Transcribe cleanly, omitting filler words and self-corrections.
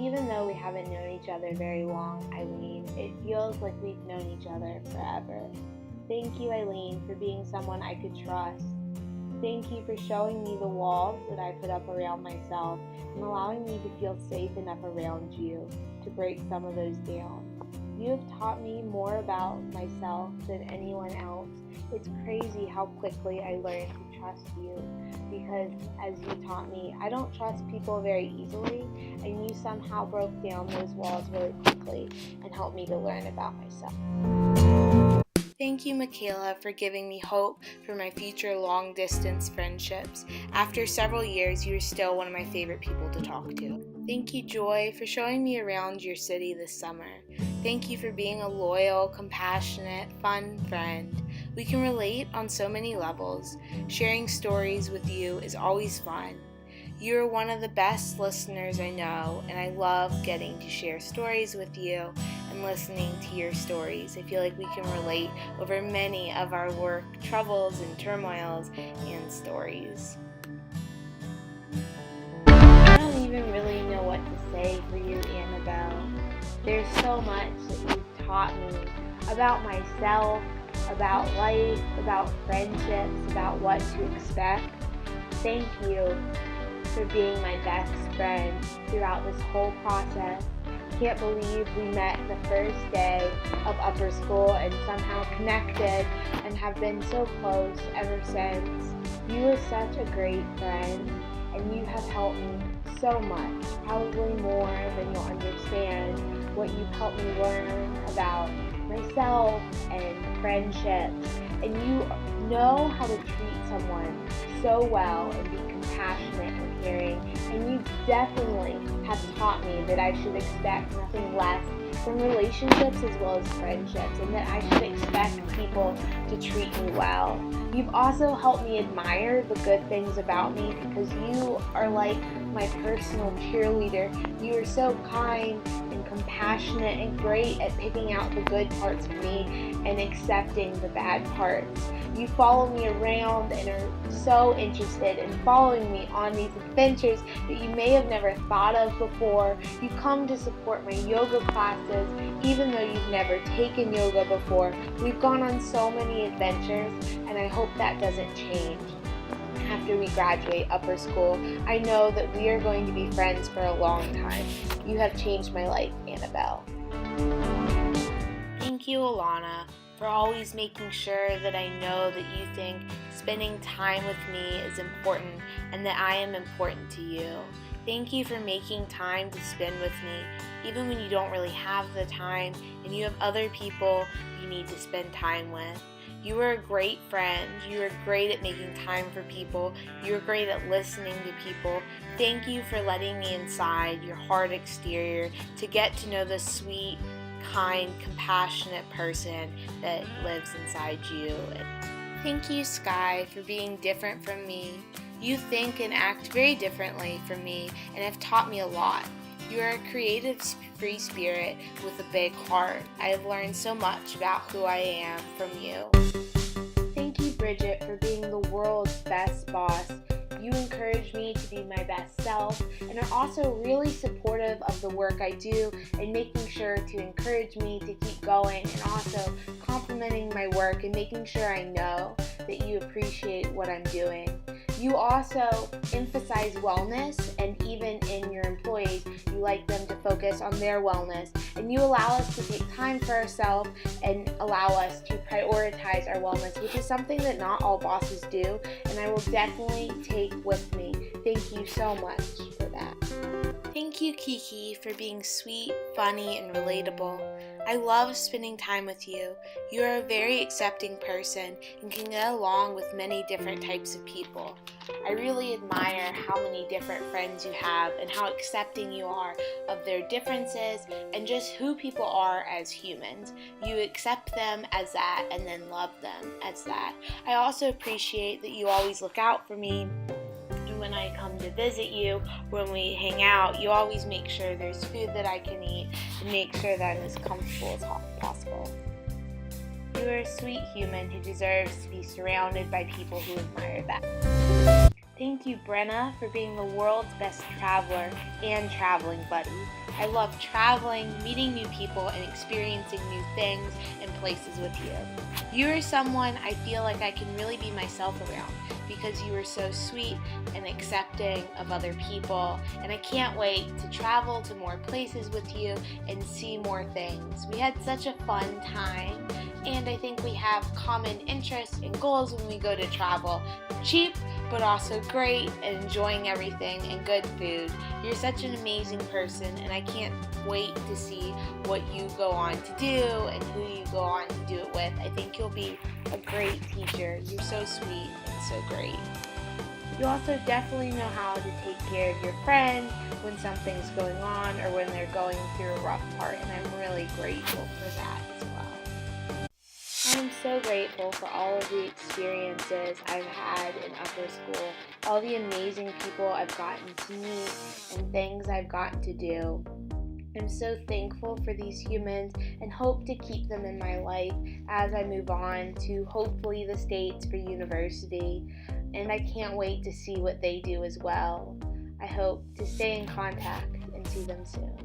Even though we haven't known each other very long, Eileen, it feels like we've known each other forever. Thank you, Eileen, for being someone I could trust. Thank you for showing me the walls that I put up around myself and allowing me to feel safe enough around you to break some of those down. You have taught me more about myself than anyone else. It's crazy how quickly I learned to trust you because, as you taught me, I don't trust people very easily, and you somehow broke down those walls really quickly and helped me to learn about myself. Thank you, Michaela, for giving me hope for my future long-distance friendships. After several years, you are still one of my favorite people to talk to. Thank you, Joy, for showing me around your city this summer. Thank you for being a loyal, compassionate, fun friend. We can relate on so many levels. Sharing stories with you is always fun. You are one of the best listeners I know, and I love getting to share stories with you and listening to your stories. I feel like we can relate over many of our work troubles and turmoils and stories. I don't even really know what to say for you, Annabelle. There's so much that you've taught me about myself, about life, about friendships, about what to expect. Thank you for being my best friend throughout this whole process. Can't believe we met the first day of upper school and somehow connected and have been so close ever since. You are such a great friend, and you have helped me so much, probably more than you'll understand, what you've helped me learn about myself and friendships. And you know how to treat someone so well and be compassionate and caring. And you definitely have taught me that I should expect nothing less from relationships as well as friendships, and that I should expect people to treat me well. You've also helped me admire the good things about me because you are like my personal cheerleader. You are so kind and compassionate and great at picking out the good parts of me and accepting the bad parts. You follow me around and are so interested in following me on these adventures that you may have never thought of before. You come to support my yoga classes even though you've never taken yoga before. We've gone on so many adventures, and I hope that doesn't change after we graduate upper school. I know that we are going to be friends for a long time. You have changed my life, Annabelle. Thank you, Alana, for always making sure that I know that you think spending time with me is important and that I am important to you. Thank you for making time to spend with me, even when you don't really have the time and you have other people you need to spend time with. You are a great friend. You are great at making time for people. You are great at listening to people. Thank you for letting me inside your hard exterior to get to know the sweet, kind, compassionate person that lives inside you. Thank you, Sky, for being different from me. You think and act very differently from me and have taught me a lot. You are a creative, free spirit with a big heart. I have learned so much about who I am from you. Thank you, Bridget, for being the world's best boss. You encourage me to be my best self and are also really supportive of the work I do and making sure to encourage me to keep going, and also complimenting my work and making sure I know that you appreciate what I'm doing. You also emphasize wellness, and even in your employees, you like them to focus on their wellness, and you allow us to take time for ourselves and allow us to prioritize our wellness, which is something that not all bosses do, and I will definitely take with me. Thank you so much for that. Thank you, Kiki, for being sweet, funny, and relatable. I love spending time with you. You are a very accepting person and can get along with many different types of people. I really admire how many different friends you have and how accepting you are of their differences and just who people are as humans. You accept them as that and then love them as that. I also appreciate that you always look out for me. When I come to visit you, when we hang out, you always make sure there's food that I can eat and make sure that I'm as comfortable as possible. You are a sweet human who deserves to be surrounded by people who admire that. Thank you, Brenna, for being the world's best traveler and traveling buddy. I love traveling, meeting new people, and experiencing new things and places with you. You are someone I feel like I can really be myself around because you are so sweet and accepting of other people, and I can't wait to travel to more places with you and see more things. We had such a fun time, and I think we have common interests and goals when we go to travel. Cheap, but also great, and enjoying everything and good food. You're such an amazing person, and I can't wait to see what you go on to do and who you go on to do it with. I think you'll be a great teacher. You're so sweet and so great. You also definitely know how to take care of your friends when something's going on or when they're going through a rough part, and I'm really grateful for that as well. I'm so grateful for all of the experiences I've had in upper school, all the amazing people I've gotten to meet, and things I've gotten to do. I'm so thankful for these humans and hope to keep them in my life as I move on to hopefully the States for university, and I can't wait to see what they do as well. I hope to stay in contact and see them soon.